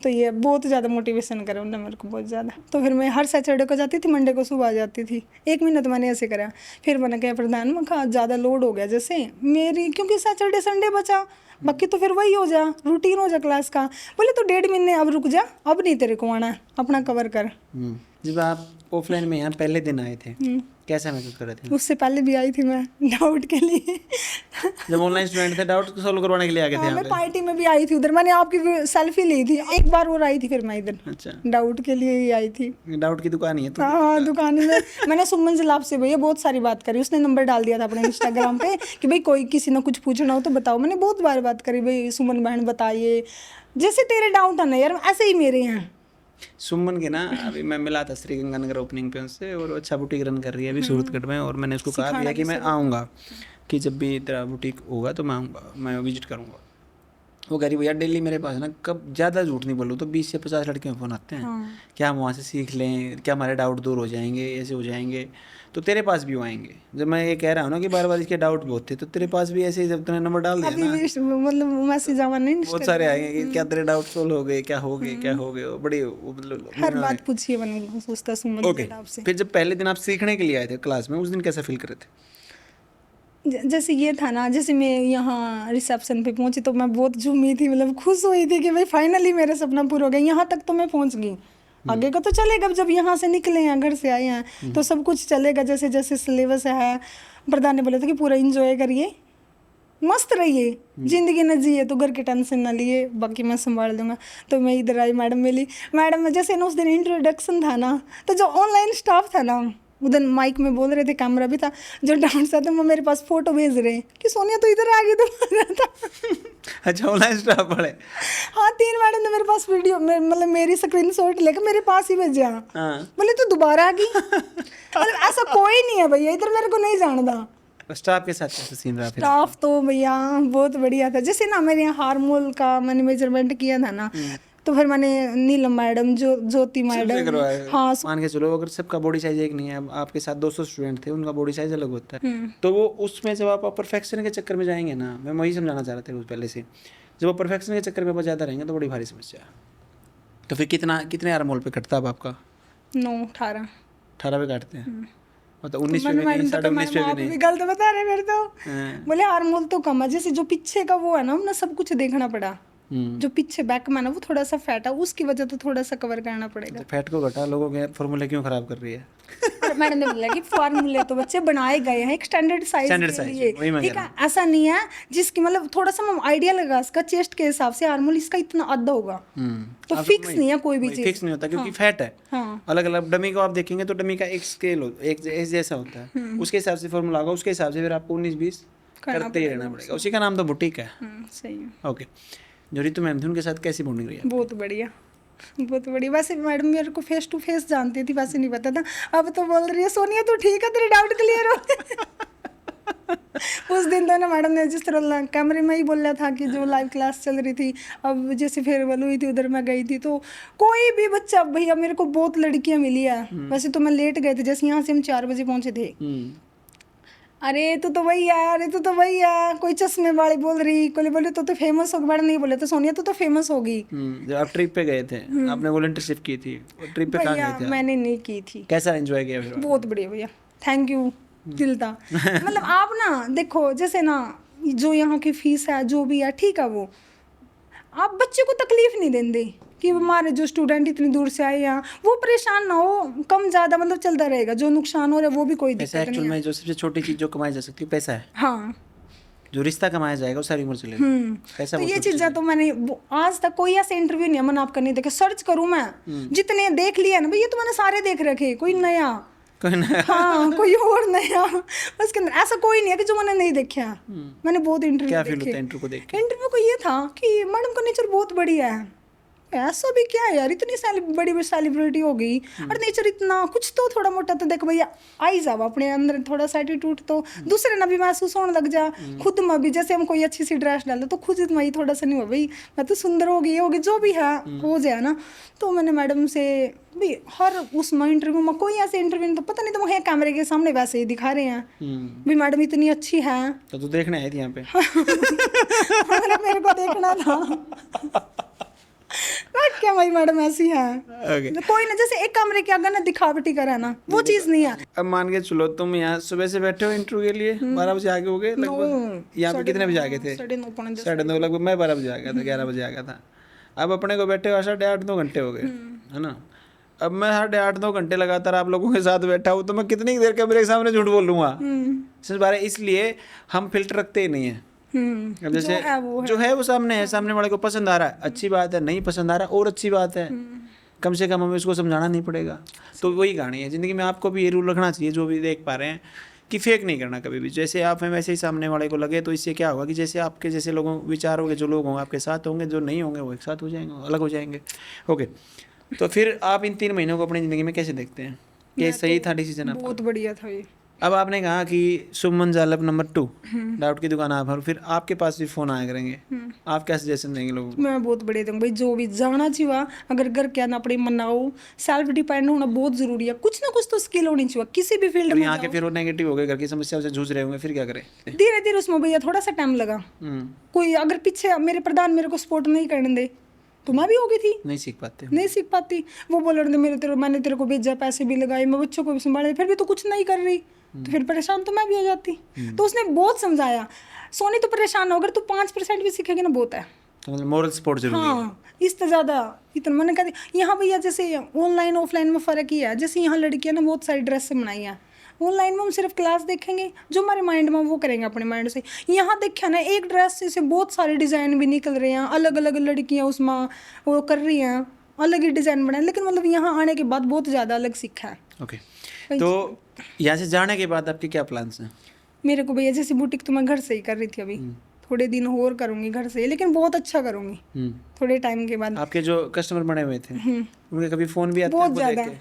[SPEAKER 1] तो ये बहुत ज़्यादा मोटिवेशन करे उन्होंने मेरे को, बहुत ज़्यादा। तो फिर मैं हर सैटरडे को जाती थी, मंडे को सुबह आ जाती थी। 1 महीना तो मैंने ऐसे करा। फिर मैंने कहा प्रधान में कहा ज़्यादा लोड हो गया जैसे मेरी, क्योंकि सैटरडे संडे बचा, बाकी तो फिर वही हो जा, रूटीन हो जा क्लास का। बोले तो 1.5 महीने अब रुक जा, अब नहीं तेरे को आना, अपना कवर कर।
[SPEAKER 2] जब आप ऑफलाइन में यहाँ पहले दिन आए थे कैसा महसूस कर रहे थे?
[SPEAKER 1] उससे पहले भी आई थी मैं डाउट के लिए।
[SPEAKER 2] जब ऑनलाइन स्टूडेंट थे डाउट सॉल्व करवाने के लिए आ गए थे यहाँ
[SPEAKER 1] मैं
[SPEAKER 2] पे?
[SPEAKER 1] पार्टी में भी आई थी उधर, मैंने आपकी सेल्फी ली थी एक बार और आई थी, फिर मैं इधर
[SPEAKER 2] अच्छा,
[SPEAKER 1] डाउट के लिए ही आई थी।
[SPEAKER 2] डाउट की दुकान ही है तो?
[SPEAKER 1] हाँ, दुकान में मैंने सुमन से लाभ से भैया बहुत सारी बात करी, उसने नंबर डाल दिया था अपने इंस्टाग्राम पे कि भाई कोई किसी ने कुछ पूछना हो तो बताओ। मैंने बहुत बार बात करी, भाई सुमन बहन बताइए, जैसे तेरे डाउट है ना यार ऐसे ही मेरे हैं।
[SPEAKER 2] सुमन के ना अभी मैं मिला था श्री गंगानगर ओपनिंग पे उससे, और वो अच्छा बुटीक रन कर रही है अभी सूरतगढ़ में। और मैंने उसको कहा भी है कि मैं आऊँगा, कि जब भी तेरा बुटीक होगा तो मैं आऊँगा, मैं विजिट करूँगा। वो कह रही भैया डेली मेरे पास ना, कब ज़्यादा झूठ नहीं बोलूँ तो 20 से 50 लड़के में फ़ोन आते हैं, क्या हम वहाँ से सीख लें, क्या हमारे डाउट दूर हो जाएंगे, ऐसे हो जाएंगे। तो तेरे पास भी वो आएंगे। जब मैं ये कह रहा हूँ ना कि बार बार इसके डाउट बहुत थे, तो तेरे पास भी ऐसे ही जब तूने नंबर डाल दिया ना,
[SPEAKER 1] मतलब मैसेज आवा नहीं,
[SPEAKER 2] बहुत सारे आएंगे कि क्या तेरे डाउट सोल्व हो गए, क्या हो गए, क्या हो गए। बड़ी मतलब
[SPEAKER 1] हर बात पूछिए मैंने सोचता सुमन
[SPEAKER 2] ओके। फिर जब पहले दिन आप सीखने के लिए आए थे क्लास में, उस दिन कैसा फील कर रहे थे?
[SPEAKER 1] जैसे ये था ना, जैसे मैं यहाँ रिसेप्शन पे पहुंची तो मैं बहुत झूमी थी, मतलब खुश हुई थी कि भाई फाइनली मेरा सपना पूरा हो गया। यहाँ तक तो मैं पहुंच गई, आगे का तो चलेगा। जब यहाँ से निकले हैं, घर से आए हैं, तो सब कुछ चलेगा जैसे जैसे सिलेबस है। प्रधान ने बोला था कि पूरा इंजॉय करिए, मस्त रहिए, जिंदगी न जिए तो घर की टेंशन ना लिए, बाकी मैं संभाल दूंगा। तो मैं इधर आई, मैडम मिली। मैडम जैसे ना उस दिन इंट्रोडक्शन था ना, तो जो ऑनलाइन स्टाफ था ना उधर माइक में बोल रहे थे, कैमरा भी था, जो डांस था तो वो मेरे पास फोटो भेज रहे हैं कि सोनिया तो इधर आ गई तो था।
[SPEAKER 2] अच्छा, ऑनलाइन स्टाफ पढ़े?
[SPEAKER 1] हाँ, 3 मैडम ने मेरे पास वीडियो मतलब मेरी स्क्रीनशॉट लेकर मेरे पास ही भेजा। बोले तो दोबारा आ गई। मतलब ऐसा कोई नहीं है भैया इधर, मेरे को नहीं जानता।
[SPEAKER 2] स्टाफ के साथ कैसा सीन रहा?
[SPEAKER 1] स्टाफ तो भैया बहुत बढ़िया था। जैसे ना मेरे यहाँ हार्मोल का मैंने मेजरमेंट किया था ना, तो फिर मैंने नीलम मैडम, ज्योति मैडम, हाँ
[SPEAKER 2] मान के चलो अगर सबका बॉडी साइज एक नहीं है, अब आपके साथ 200 स्टूडेंट थे, उनका बॉडी साइज अलग होता है, तो वो उसमें जब आप परफेक्शन के चक्कर में जाएंगे ना, मैं वही समझाना चाह रहा था पहले से, जब आप परफेक्शन के चक्कर में ज़्यादा रहेंगे तो बड़ी भारी समस्या। तो फिर कितने आर्मोल पे कटता है आपका?
[SPEAKER 1] 9-18
[SPEAKER 2] पे काटते हैं, मतलब 19 पे भी नहीं, 19.5 पे भी नहीं।
[SPEAKER 1] गलत बता रहे मेरे तो। बोले हार्मोल तो कम है, जैसे जो पीछे का वो है ना, हमने सब कुछ देखना पड़ा। जो पीछे बैक में ना वो थोड़ा सा फैट है, उसकी वजह तो थोड़ा सा कवर करना पड़ेगा।
[SPEAKER 2] फैट को घटा, लोगों के फॉर्मूले क्यों खराब कर रही है?
[SPEAKER 1] मैडम ने बोला कि फॉर्मूले तो बच्चे बनाए गए हैं एक स्टैंडर्ड साइज के लिए, ठीक है। ऐसा नहीं है जिसकी मतलब थोड़ा सा हम आइडिया लगा इसका चेस्ट के हिसाब से हार्मोन इसका इतना आधा होगा, तो फिक्स नहीं है कोई भी चीज,
[SPEAKER 2] फिक्स नहीं होता क्योंकि फैट है। अलग अलग डमी को आप देखेंगे तो डमी का एक स्केल एक जैसा होता है, उसके हिसाब से फॉर्मूला होगा, उसके हिसाब से फिर आपको 19-20 करते ही रहना पड़ेगा। उसी का नाम तो बुटीक है।
[SPEAKER 1] सही है।
[SPEAKER 2] ओके, जो रितु मैम थी उनके साथ कैसी बॉन्डिंग रही है?
[SPEAKER 1] बहुत बढ़िया, बहुत बढ़िया। वैसे मैडम मेरे को फेस टू फेस जानती थी, वैसे नहीं पता था। अब तो बोल रही है सोनिया तू ठीक है, तेरे डाउट क्लियर हो। उस दिन तो ना मैडम ने जिस तरह कैमरे में ही बोला था कि जो लाइव क्लास चल रही थी, अब जैसे फेयरवेल हुई थी उधर मैं गई थी, तो कोई भी बच्चा, भैया मेरे को बहुत लड़कियां मिली है। वैसे तो मैं लेट गए थे, जैसे यहाँ से हम 4 बजे पहुंचे थे। अरे तू तो वही है, अरे तू तो वही है, कोई चश्मे वाली बोल रही, कोई बोले तो फेमस होगी। मैडम नहीं बोले तो सोनिया तो फेमस होगी।
[SPEAKER 2] जब आप ट्रिप पे गए थे, आपने वॉलंटियरशिप की थी, ट्रिप पे कहाँ गए थे?
[SPEAKER 1] मैंने नहीं की थी।
[SPEAKER 2] कैसा एंजॉय किया फिर?
[SPEAKER 1] बहुत बढ़िया भैया, थैंक यू दिल था। मतलब आप ना देखो, जैसे ना जो यहाँ की फीस है जो भी है ठीक है, वो आप बच्चे को तकलीफ नहीं देंगे कि हमारे जो स्टूडेंट इतनी दूर से आए यहाँ, वो परेशान ना हो, कम ज़्यादा मतलब चलता रहेगा। जो नुकसान हो रहा है वो भी कोई दिक्कत नहीं
[SPEAKER 2] एक्चुअल
[SPEAKER 1] है।
[SPEAKER 2] में जो सबसे छोटी चीज़ जो कमाई जा सकती है पैसा है।
[SPEAKER 1] हाँ,
[SPEAKER 2] जो रिश्ता कमाया जाएगा वो सारी उम्र चलेगा। पैसा
[SPEAKER 1] तो
[SPEAKER 2] बहुत
[SPEAKER 1] ये
[SPEAKER 2] छोटी
[SPEAKER 1] चीज़ें तो मैंने आज तक कोई ऐसे इंटरव्यू नहीं है मैंने आपका नहीं देखा। सर्च करूँ मैं, जितने देख लिया ना भैया, तो मैंने सारे देख रखे, कोई नया
[SPEAKER 2] कोई ना।
[SPEAKER 1] हाँ कोई और नया उसके अंदर ऐसा कोई नहीं है कि जो मैंने नहीं देखा। मैंने बहुत इंटरव्यू
[SPEAKER 2] क्या फील होता
[SPEAKER 1] देखे।
[SPEAKER 2] है इंटरव्यू को देख के?
[SPEAKER 1] इंटरव्यू को ये था कि मैडम का नेचर बहुत बढ़िया है। ऐसा भी क्या है यार, इतनी बड़ी सेलिब्रिटी हो गई और नेचर इतना, कुछ तो थोड़ा मोटा तो देख भैया आई जाओ अपने अंदर थोड़ा सा एटीट्यूड तो दूसरे ना भी महसूस होने लग जा। खुद में भी जैसे हम कोई अच्छी सी ड्रेस डाले तो खुद में ही थोड़ा सा नहीं हो भाई मैं तो सुंदर होगी जो भी है हो जाए ना। तो मैंने मैडम से भी हर उसमें इंटरव्यू में कोई ऐसे इंटरव्यू नहीं, तो पता नहीं तो वह कैमरे के सामने वैसे ही दिखा रहे हैं भी मैडम इतनी अच्छी है।
[SPEAKER 2] तो तू देखने आई थी यहाँ पे?
[SPEAKER 1] मेरे को देखना था क्या भाई मैडम ऐसी है। कोई ना, जैसे एक कमरे के आगे ना दिखावटी करा ना, वो चीज नहीं है।
[SPEAKER 2] अब मान के चलो तुम यहाँ सुबह से बैठे हो इंटरव्यू के लिए, 12 बजे आगे हो गए लगभग। यहाँ पे कितने बजे आ गए थे?
[SPEAKER 1] 9:30
[SPEAKER 2] 9:30 लगभग। मैं 12 बजे आ गया था, 11 बजे आ गया था। अब अपने को बैठे हुआ 8.5-9 घंटे हो गए, है ना। अब मैं 8.5-9 घंटे लगातार आप लोगों के साथ बैठा हूँ, तो मैं कितनी देर कैमरे के सामने झूठ बोल लूँगा? सच बात है, इसलिए हम फिल्टर रखते ही नहीं है। अब जैसे जो है वो सामने है, सामने वाले को पसंद आ रहा है अच्छी बात है, नहीं पसंद आ रहा और अच्छी बात है, कम से कम हमें उसको समझाना नहीं पड़ेगा। तो वही कहानी है ज़िंदगी में। आपको भी ये रूल रखना चाहिए, जो भी देख पा रहे हैं, कि फेक नहीं करना कभी भी। जैसे आप हैं वैसे ही सामने वाले को लगे, तो इससे क्या होगा कि जैसे आपके जैसे लोगों विचार होंगे, जो लोग होंगे आपके साथ होंगे, जो नहीं होंगे वो एक साथ हो जाएंगे, अलग हो जाएंगे। ओके, तो फिर आप इन 3 महीनों को अपनी ज़िंदगी में कैसे देखते हैं? ये सही था डिसीजन आपका?
[SPEAKER 1] बहुत बढ़िया था ये।
[SPEAKER 2] अब आपने कहा कि शुभमन जालप नंबर 2 डाउट की दुकान आप, और फिर आपके पास भी फ़ोन आया करेंगे, आप क्या सजेशन देंगे लोगों को?
[SPEAKER 1] मैं बहुत बढ़िया दूंगी भाई, जो भी जाना चाहिए, अगर घर क्या ना अपने मनाओ, सेल्फ डिपेंड होना बहुत जरूरी है। कुछ ना कुछ तो स्किल होनी चाहिए किसी भी फील्ड में।
[SPEAKER 2] यहाँ के फिर वो नेगेटिव हो गए, घर की समस्या से जूझ रहे होंगे, फिर क्या करें?
[SPEAKER 1] धीरे धीरे उसमें भैया थोड़ा सा टाइम लगा। कोई अगर पीछे मेरे प्रधान मेरे को सपोर्ट नहीं करने दे तो मैं भी हो गई थी,
[SPEAKER 2] नहीं सीख पाते,
[SPEAKER 1] नहीं सीख पाती। वो बोल रहे मैंने तेरे को भेजा, पैसे भी लगाए, मैं बच्चों को भी संभाले, फिर भी तो कुछ नहीं कर रही, तो फिर परेशान तो मैं भी हो जाती। तो उसने बहुत समझाया, सोनी तो परेशान हो, अगर तू 5% भी सीखेगी ना बहुत है।
[SPEAKER 2] तो मतलब मोरल सपोर्ट जरूरी है।
[SPEAKER 1] हाँ, इससे ज़्यादा इतना मैंने कहा यहाँ भैया जैसे ऑनलाइन ऑफलाइन में फ़र्क ही है। जैसे यहाँ लड़कियाँ ना बहुत सारी ड्रेस से बनाई है, ऑनलाइन में हम सिर्फ क्लास देखेंगे, जो हमारे माइंड में वो करेंगे अपने माइंड से। यहाँ देखा ना, एक ड्रेस से बहुत सारे डिज़ाइन भी निकल रहे हैं, अलग अलग लड़कियाँ उसमें वो कर रही हैं, अलग ही डिज़ाइन बनाए। लेकिन मतलब यहाँ आने के बाद बहुत ज़्यादा अलग सीखा है।
[SPEAKER 2] ओके, तो यहाँ से जाने के बाद आपके क्या प्लान्स हैं?
[SPEAKER 1] मेरे को भैया जैसे बुटीक तो मैं घर से ही कर रही थी, अभी थोड़े दिन और करूँगी घर से, लेकिन बहुत अच्छा करूँगी थोड़े टाइम के बाद।
[SPEAKER 2] आपके जो कस्टमर बने हुए थे उनके कभी फ़ोन भी आते हैं?
[SPEAKER 1] बहुत ज़्यादा,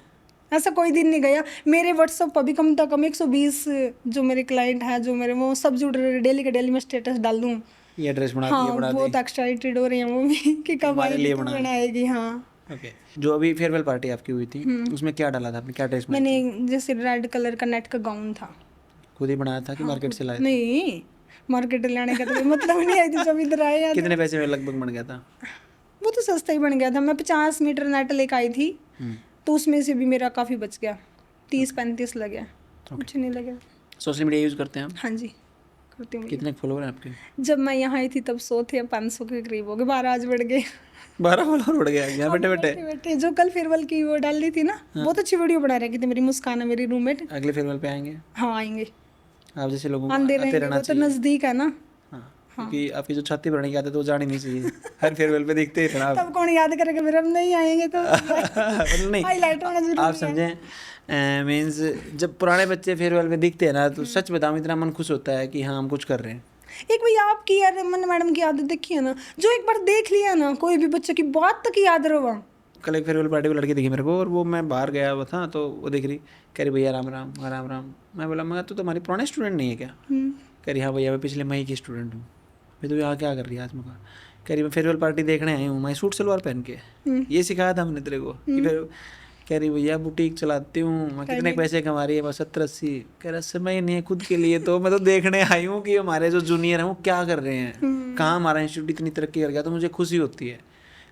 [SPEAKER 1] ऐसा कोई दिन नहीं गया मेरे व्हाट्सएप पर भी कम से कम 120 जो मेरे क्लाइंट हैं, जो मेरे वो सब जुड़ रहे, डेली के डेली मैं स्टेटस डाल दूँ,
[SPEAKER 2] ये ड्रेस बना
[SPEAKER 1] हाँ,
[SPEAKER 2] दी, बना दी।
[SPEAKER 1] बहुत एक्साइटेड हो रही हैं वो भी कि कब आएगी तो बनाएगी। हाँ,
[SPEAKER 2] ओके। जो अभी फेयरवेल पार्टी आपकी हुई थी उसमें क्या डाला था आपने, क्या ड्रेस?
[SPEAKER 1] मैंने जैसे रेड कलर का नेट का गाउन था,
[SPEAKER 2] खुद ही बनाया था कि मार्केट से लाए थे?
[SPEAKER 1] नहीं, मार्केट लाने का तो मतलब नहीं आई थी, जब इधर आए हैं।
[SPEAKER 2] कितने पैसे में लगभग बन गया था?
[SPEAKER 1] वो तो सस्ता ही बन गया था। मैं 50 मीटर नेट लेकर आई थी, तो उसमें से भी मेरा काफ़ी बच गया, 30-35 लगे, कुछ नहीं लगे।
[SPEAKER 2] सोशल मीडिया यूज़ करते हैं आप?
[SPEAKER 1] हाँ जी, करती हूँ।
[SPEAKER 2] कितने फॉलोवर हैं आपके?
[SPEAKER 1] जब मैं यहाँ आई थी तब 100 थे, 500 के करीब हो गए, 12 आज बढ़ गए।
[SPEAKER 2] 12 फॉलोवर बढ़ गया यहाँ बैठे बैठे
[SPEAKER 1] बैठे। जो कल फेयरवेल की वो डाल दी थी ना, बहुत अच्छी वीडियो बना रही थी मेरी मुस्कान है, मेरी रूममेट।
[SPEAKER 2] अगले फेयरवेल पे आएंगे?
[SPEAKER 1] हाँ आएंगे,
[SPEAKER 2] आप जैसे लोगों को
[SPEAKER 1] आते
[SPEAKER 2] आते रहना
[SPEAKER 1] रहेंगे, वो तो
[SPEAKER 2] चाहिए।
[SPEAKER 1] नज़दीक है ना।
[SPEAKER 2] हाँ, क्योंकि आपकी जो छाती बढ़ने की आदत है वो जानी नहीं चाहिए, हर फेयरवेल पे दिखते ही रहना आप।
[SPEAKER 1] तब कौन याद करेगा, फिर हम नहीं आएंगे तो
[SPEAKER 2] मतलब नहीं,
[SPEAKER 1] हाईलाइट होना जरूरी
[SPEAKER 2] आप समझें, मीन्स जब पुराने बच्चे फेयरवेल में दिखते हैं ना, तो सच बताऊं इतना मन खुश होता है कि हाँ हम कुछ कर रहे हैं।
[SPEAKER 1] एक भैया आपकी यार रमन मैडम की आदत देखी है ना, जो एक बार देख लिया ना कोई भी बच्चे की बात तक याद रहा।
[SPEAKER 2] कल एक फेयरवेल पार्टी में लड़की दिखी मेरे को, और वो मैं बाहर गया हुआ था तो वो देख रही, कह रही भैया राम राम राम राम। मैं बोला मगर तू तुम्हारी पुराने स्टूडेंट नहीं है क्या? कह रही हाँ भैया मैं पिछले मई की स्टूडेंट हूँ। मैं तो यहाँ क्या कर रही है आज? मैं कहा, कह रही मैं फेयरवेल पार्टी देखने आई हूँ, मैं सूट सलवार पहन के। ये सिखाया था हमने तेरे को कि फिर कह रही भैया बुटीक चलाती हूँ मैं, कितने पैसे कमा रही है? बस 70-80। कह रहा समय नहीं है खुद के लिए, तो मैं तो देखने आई हूँ कि हमारे जो जूनियर हैं वो क्या कर रहे हैं, कहाँ हमारा इंस्टीट्यूट इतनी तरक्की कर गया, तो मुझे खुशी होती है,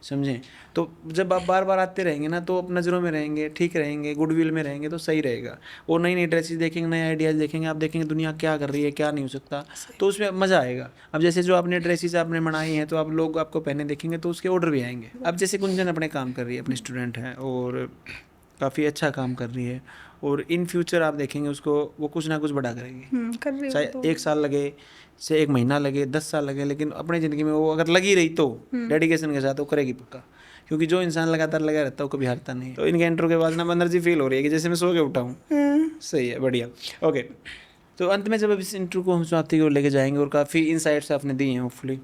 [SPEAKER 2] समझें। तो जब आप बार बार आते रहेंगे ना तो आप नज़रों में रहेंगे, ठीक रहेंगे, गुडविल में रहेंगे तो सही रहेगा। वो नई नई ड्रेसेस देखेंगे, नए आइडियाज़ देखेंगे, आप देखेंगे दुनिया क्या कर रही है, क्या नहीं हो सकता, तो उसमें मज़ा आएगा। अब जैसे जो आपने ड्रेसेस आपने बनाई हैं तो आप लोग आपको पहने देखेंगे तो उसके ऑर्डर भी आएंगे। अब जैसे गुंजन अपने काम कर रही है, अपनी स्टूडेंट है और काफ़ी अच्छा काम कर रही है, और इन फ्यूचर आप देखेंगे उसको वो कुछ ना कुछ बड़ा करेगी,
[SPEAKER 1] कर रही हो
[SPEAKER 2] चाहे
[SPEAKER 1] तो
[SPEAKER 2] 1 साल लगे, चाहे 1 महीना लगे, 10 साल लगे, लेकिन अपनी ज़िंदगी में वो अगर लगी रही तो डेडिकेशन के साथ वो करेगी पक्का। क्योंकि जो इंसान लगातार लगा रहता है वो कभी हारता नहीं। तो इनके इंट्रो के बाद ना एनर्जी फील हो रही है कि जैसे मैं सो के उठा हूँ। सही है, बढ़िया। ओके, तो अंत में जब अब इस इंट्रो को हम समाप्ति की ओर लेके जाएंगे, और काफ़ी इनसाइट्स आपने दी हैं होपफुली,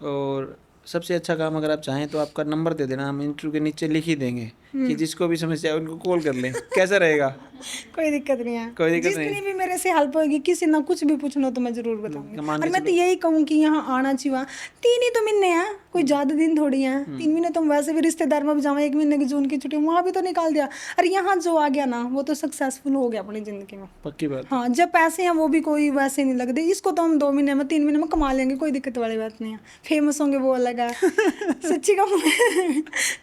[SPEAKER 2] और सबसे अच्छा काम अगर आप चाहें तो आपका नंबर दे देना, हम इंटरव्यू के नीचे लिख ही देंगे कि जिसको भी समस्या है उनको कॉल कर लें। कैसा रहेगा?
[SPEAKER 1] कोई दिक्कत नहीं है,
[SPEAKER 2] कोई दिक्कत
[SPEAKER 1] जितनी भी मेरे से हेल्प होगी, किसी ना कुछ भी पूछना तो मैं जरूर बताऊंगी।
[SPEAKER 2] मान
[SPEAKER 1] और
[SPEAKER 2] के
[SPEAKER 1] मैं तो यही कहूँ कि यहाँ आना चाहिए। 3 ही तो महीने हैं, कोई ज़्यादा दिन थोड़ी हैं। 3 महीने तो हम वैसे भी रिश्तेदार में जावा, 1 महीने की जून की छुट्टी वहाँ भी तो निकाल दिया। और यहाँ जो आ गया ना वो तो सक्सेसफुल हो गया अपनी ज़िंदगी में।
[SPEAKER 2] पक्की बात।
[SPEAKER 1] हाँ, जब पैसे हैं वो भी कोई वैसे नहीं लगते। इसको तो हम 2 महीने में 3 महीने में कमा लेंगे, कोई दिक्कत वाली बात नहीं है। फेमस होंगे वो अलग है। सच्ची कहूँ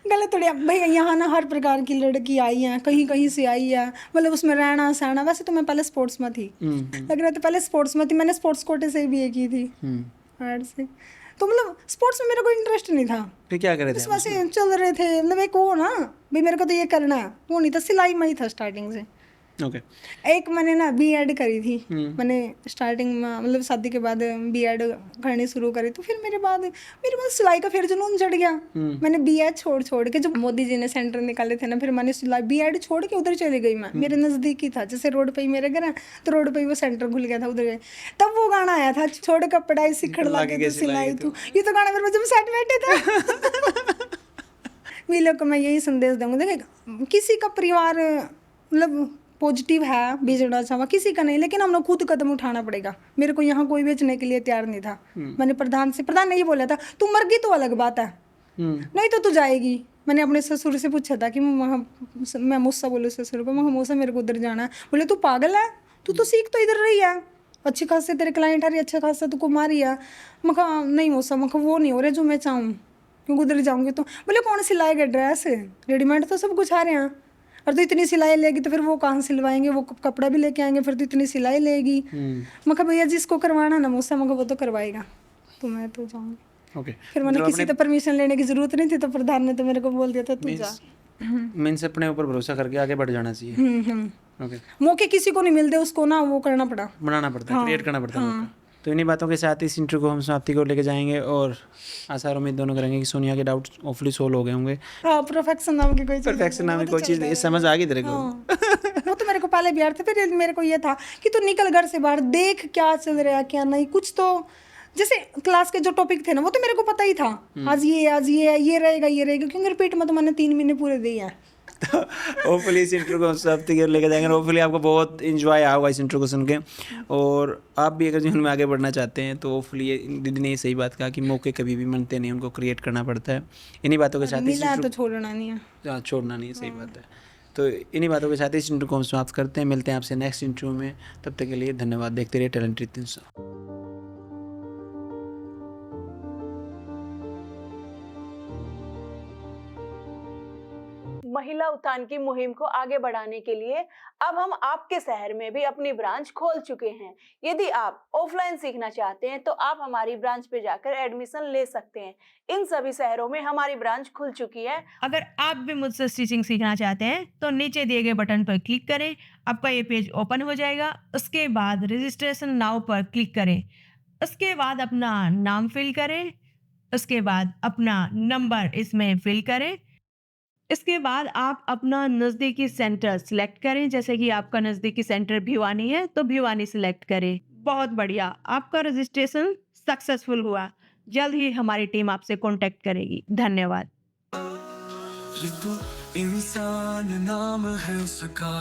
[SPEAKER 1] गलत थोड़ी है भैया, यहाँ ना हर प्रकार की लड़की आई है, कहीं कहीं से आई है, मतलब उसमें रहना सहना। वैसे तो मैं पहले स्पोर्ट्स में थी, लग रहा था पहले स्पोर्ट्स में थी, मैंने स्पोर्ट्स कोटे से भी की थी हार्ड से। तो मतलब स्पोर्ट्स में मेरा कोई इंटरेस्ट नहीं था,
[SPEAKER 2] फिर क्या करे थे?
[SPEAKER 1] बस वैसे चल रहे थे। मतलब एक वो ना भाई मेरे को तो ये करना है, वो नहीं था। सिलाई में ही था स्टार्टिंग से।
[SPEAKER 2] ओके।
[SPEAKER 1] एक मैंने ना बीएड करी थी, मैंने स्टार्टिंग में मतलब शादी के बाद बीएड करनी शुरू करी। तो फिर मेरे बाद सिलाई का फिर जुनून चढ़ गया। मैंने बीएड छोड़ के, जब मोदी जी ने सेंटर निकाले थे ना, फिर मैंने सिलाई बीएड छोड़ के उधर चली गई। मैं मेरे नज़दीक ही था, जैसे रोड पे ही मेरे घर है तो रोड पे ही वो सेंटर खुल गया था, उधर गए। तब वो गाना आया था, छोड़ के पढ़ाई सिखड़ लागे तो सिलाई तू। ये तो गाना मेरे जब सेट बैठे था। वीलों को मैं यही संदेश दूंगा, देखिए किसी का परिवार मतलब पॉजिटिव है, बेचना चाहवा किसी का नहीं, लेकिन हम लोग खुद कदम उठाना पड़ेगा। मेरे को यहाँ कोई बेचने के लिए तैयार नहीं था। मैंने प्रधान ने ये बोला था, तू मर गई तो अलग बात है, नहीं तो तू जाएगी। मैंने अपने ससुर से पूछा था कि मैं मुझसे बोलूँ ससुर को, मुझसे मेरे को उधर जाना है। बोले तू पागल है, तू तो सीख तो इधर रही है, अच्छे खासे तेरे क्लाइंट आ रही, अच्छा खासा तू कुमारी है। मैं कहा नहीं मुझसे, मैं वो नहीं हो रहा जो मैं चाहूँ, क्योंकि उधर जाऊँगी तो। बोले कौन सिलाएगा ड्रेस, रेडीमेड तो सब कुछ आ रहे हैं, और तो इतनी सिलाई लेगी तो फिर वो कहाँ सिलवाएंगे, वो कपड़ा भी लेके आएंगे, फिर तो इतनी सिलाई लेगी। मैं कहा भैया जिसको करवाना ना मुझसे, मैं वो तो करवाएगा, तो मैं तो जाऊँगी।
[SPEAKER 2] ओके।
[SPEAKER 1] फिर मैंने किसी तो परमिशन लेने की जरूरत नहीं थी, तो प्रधान ने तो मेरे को बोल दिया था तू जा।
[SPEAKER 2] मीन्स अपने ऊपर भरोसा करके आगे बढ़ जाना चाहिए। ओके।
[SPEAKER 1] मौके किसी को नहीं मिलते, उसको ना वो करना पड़ा,
[SPEAKER 2] बनाना पड़ता है, क्रिएट करना पड़ता है मौका। तो इन्हीं बातों के साथ इस इंटरव्यू को हम समाप्ति को लेके जाएंगे, और आशा और उम्मीद दोनों करेंगे कि सोनिया के डाउट्स होपफुली सोल्व हो गए होंगे।
[SPEAKER 1] परफेक्शन नाम की कोई
[SPEAKER 2] चीज़ समझ आ गई तेरे को?
[SPEAKER 1] वो तो मेरे को पहले भी यार था। फिर मेरे को ये था कि तू निकल घर से बाहर, देख क्या चल रहा है क्या नहीं, कुछ तो जैसे क्लास के जो टॉपिक थे ना वो तो मेरे को पता ही था। आज ये रहेगा, क्योंकि रिपीट में तो मैंने 3 महीने पूरे दिए हैं।
[SPEAKER 2] तो होपफुली इस इंटरव्यू को समाप्ति की ओर लेके जाएंगे, होपफुली आपको बहुत इन्जॉय आया होगा इस इंटरव्यू को सुन के, और आप भी अगर जीवन में आगे बढ़ना चाहते हैं तो होपफुली ये दीदी ने सही बात कहा कि मौके कभी भी मिलते नहीं, उनको क्रिएट करना पड़ता है। इन्हीं बातों के साथ
[SPEAKER 1] मिला तो छोड़ना नहीं है,
[SPEAKER 2] छोड़ना नहीं है, सही बात है। तो इन्हीं बातों के साथ इस इंटरव्यू को हम समाप्त करते हैं। मिलते हैं आपसे नेक्स्ट इंटरव्यू में, तब तक के लिए धन्यवाद। देखते रहिए टैलेंटेड 300।
[SPEAKER 3] महिला उत्थान की मुहिम को आगे बढ़ाने के लिए अब हम आपके शहर में भी अपनी ब्रांच खोल चुके हैं। यदि आप ऑफलाइन सीखना चाहते हैं तो आप हमारी ब्रांच पे जाकर एडमिशन ले सकते हैं। इन सभी शहरों में हमारी ब्रांच खुल चुकी है।
[SPEAKER 4] अगर आप भी मुझसे स्टिचिंग सीखना चाहते हैं तो नीचे दिए गए बटन पर क्लिक करें, आपका ये पेज ओपन हो जाएगा। उसके बाद रजिस्ट्रेशन नाउ पर क्लिक करें, उसके बाद अपना नाम फिल करें, उसके बाद अपना नंबर इसमें फिल करें। इसके बाद आप अपना नज़दीकी सेंटर सिलेक्ट करें, जैसे कि आपका नज़दीकी सेंटर भिवानी है तो भिवानी सिलेक्ट करें। बहुत बढ़िया, आपका रजिस्ट्रेशन सक्सेसफुल हुआ। जल्द ही हमारी टीम आपसे कांटेक्ट करेगी। धन्यवाद।
[SPEAKER 5] ये तो इंसान नाम है उसका,